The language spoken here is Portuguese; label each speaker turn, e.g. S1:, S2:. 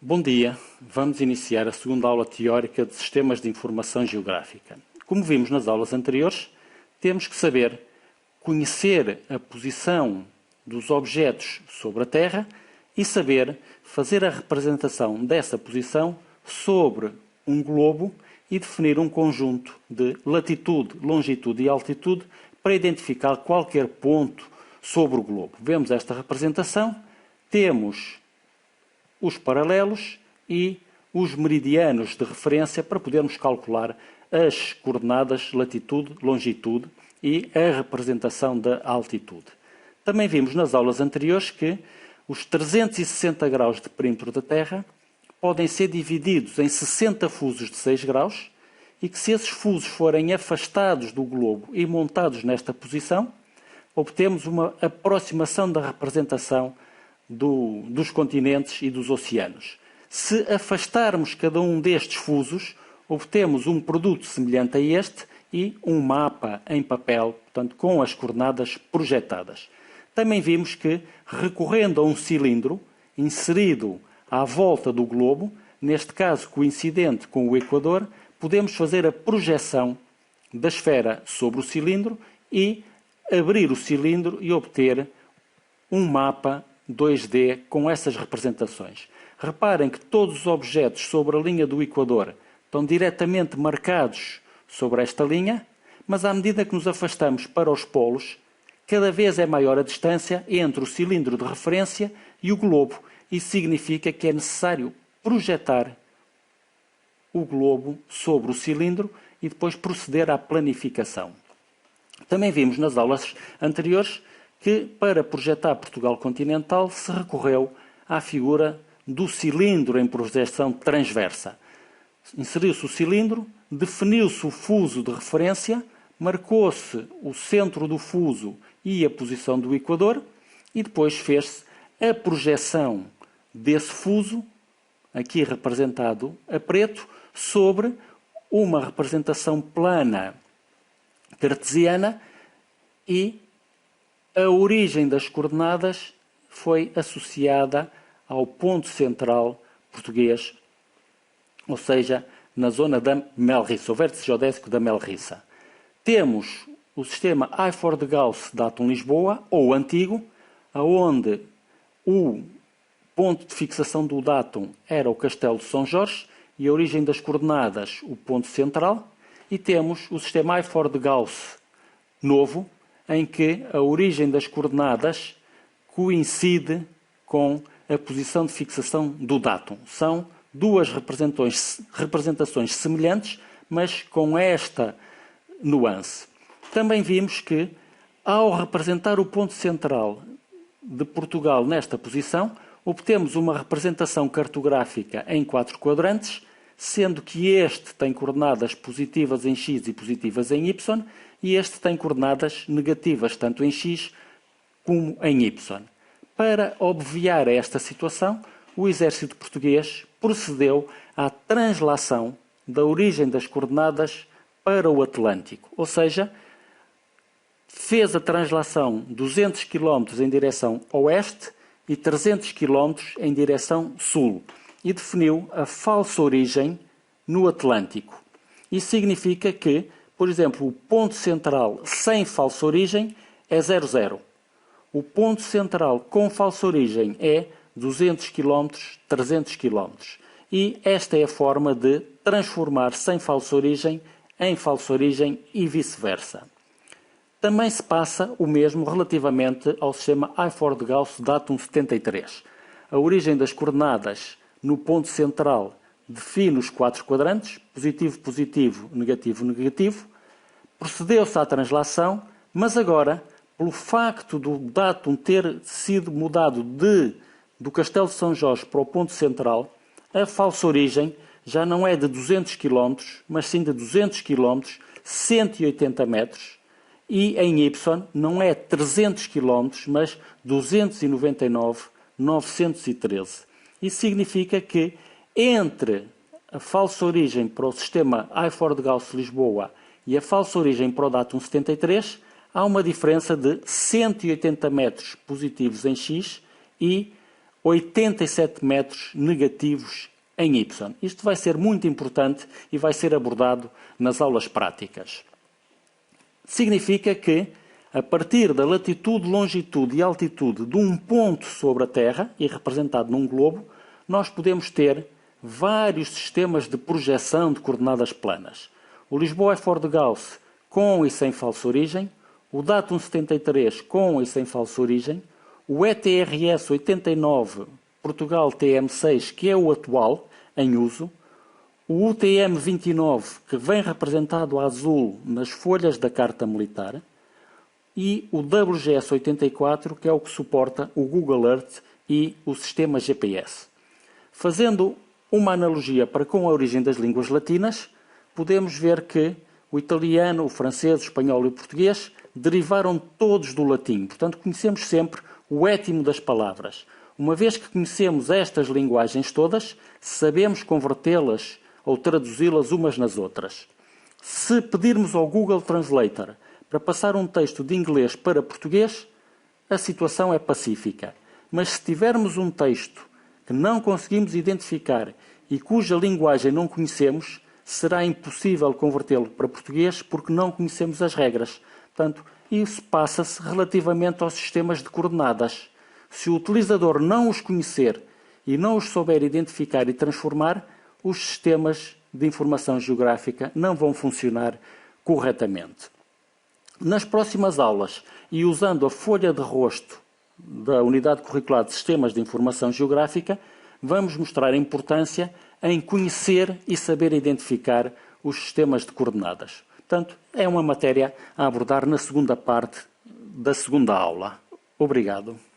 S1: Bom dia, vamos iniciar a segunda aula teórica de Sistemas de Informação Geográfica. Como vimos nas aulas anteriores, temos que saber conhecer a posição dos objetos sobre a Terra e saber fazer a representação dessa posição sobre um globo e definir um conjunto de latitude, longitude e altitude para identificar qualquer ponto sobre o globo. Vemos esta representação, temos os paralelos e os meridianos de referência para podermos calcular as coordenadas latitude, longitude e a representação da altitude. Também vimos nas aulas anteriores que os 360 graus de perímetro da Terra podem ser divididos em 60 fusos de 6 graus e que se esses fusos forem afastados do globo e montados nesta posição, obtemos uma aproximação da representação dos continentes e dos oceanos. Se afastarmos cada um destes fusos, obtemos um produto semelhante a este e um mapa em papel, portanto, com as coordenadas projetadas. Também vimos que, recorrendo a um cilindro inserido à volta do globo, neste caso coincidente com o Equador, podemos fazer a projeção da esfera sobre o cilindro e abrir o cilindro e obter um mapa 2D com essas representações. Reparem que todos os objetos sobre a linha do Equador estão diretamente marcados sobre esta linha, mas à medida que nos afastamos para os polos, cada vez é maior a distância entre o cilindro de referência e o globo. Isso significa que é necessário projetar o globo sobre o cilindro e depois proceder à planificação. Também vimos nas aulas anteriores que, para projetar Portugal continental, se recorreu à figura do cilindro em projeção transversa. Inseriu-se o cilindro, definiu-se o fuso de referência, marcou-se o centro do fuso e a posição do Equador e depois fez-se a projeção desse fuso, aqui representado a preto, sobre uma representação plana cartesiana e a origem das coordenadas foi associada ao ponto central português, ou seja, na zona da Melrissa, o vértice geodésico da Melrissa. Temos o sistema Eiffort de Gauss Datum Lisboa, ou antigo, onde o ponto de fixação do datum era o Castelo de São Jorge e a origem das coordenadas o ponto central, e temos o sistema Eiffort de Gauss novo, em que a origem das coordenadas coincide com a posição de fixação do datum. São duas representações semelhantes, mas com esta nuance. Também vimos que, ao representar o ponto central de Portugal nesta posição, obtemos uma representação cartográfica em 4 quadrantes, sendo que este tem coordenadas positivas em x e positivas em y, e este tem coordenadas negativas tanto em x como em y. Para obviar esta situação, o exército português procedeu à translação da origem das coordenadas para o Atlântico, ou seja, fez a translação 200 km em direção oeste e 300 km em direção sul e definiu a falsa origem no Atlântico. Isso significa que, por exemplo, o ponto central sem falsa origem é 00. O ponto central com falsa origem é 200 km, 300 km. E esta é a forma de transformar sem falsa origem em falsa origem e vice-versa. Também se passa o mesmo relativamente ao sistema Eiffort de Gauss Datum 73. A origem das coordenadas no ponto central define os 4 quadrantes, positivo, positivo, negativo, negativo. Procedeu-se à translação, mas agora, pelo facto do datum ter sido mudado do Castelo de São Jorge para o ponto central, a falsa origem já não é de 200 km, mas sim de 200 km, 180 metros, e em Y não é 300 km, mas 299,913. Isso significa que entre a falsa origem para o sistema Eiffort de Gauss Lisboa e a falsa origem para o datum 73, há uma diferença de 180 metros positivos em X e 87 metros negativos em Y. Isto vai ser muito importante e vai ser abordado nas aulas práticas. Significa que, a partir da latitude, longitude e altitude de um ponto sobre a Terra, e representado num globo, nós podemos ter vários sistemas de projeção de coordenadas planas. O Lisboa Ford Gauss com e sem falsa origem, o Datum 73 com e sem falsa origem, o ETRS 89 Portugal TM6, que é o atual em uso, o UTM 29, que vem representado a azul nas folhas da Carta Militar, e o WGS 84, que é o que suporta o Google Earth e o sistema GPS. Fazendo uma analogia para com a origem das línguas latinas, podemos ver que o italiano, o francês, o espanhol e o português derivaram todos do latim. Portanto, conhecemos sempre o étimo das palavras. Uma vez que conhecemos estas linguagens todas, sabemos convertê-las ou traduzi-las umas nas outras. Se pedirmos ao Google Translator para passar um texto de inglês para português, a situação é pacífica. Mas se tivermos um texto que não conseguimos identificar e cuja linguagem não conhecemos, será impossível convertê-lo para português porque não conhecemos as regras. Portanto, isso passa-se relativamente aos sistemas de coordenadas. Se o utilizador não os conhecer e não os souber identificar e transformar, os sistemas de informação geográfica não vão funcionar corretamente. Nas próximas aulas, e usando a folha de rosto da Unidade Curricular de Sistemas de Informação Geográfica, vamos mostrar a importância em conhecer e saber identificar os sistemas de coordenadas. Portanto, é uma matéria a abordar na segunda parte da segunda aula. Obrigado.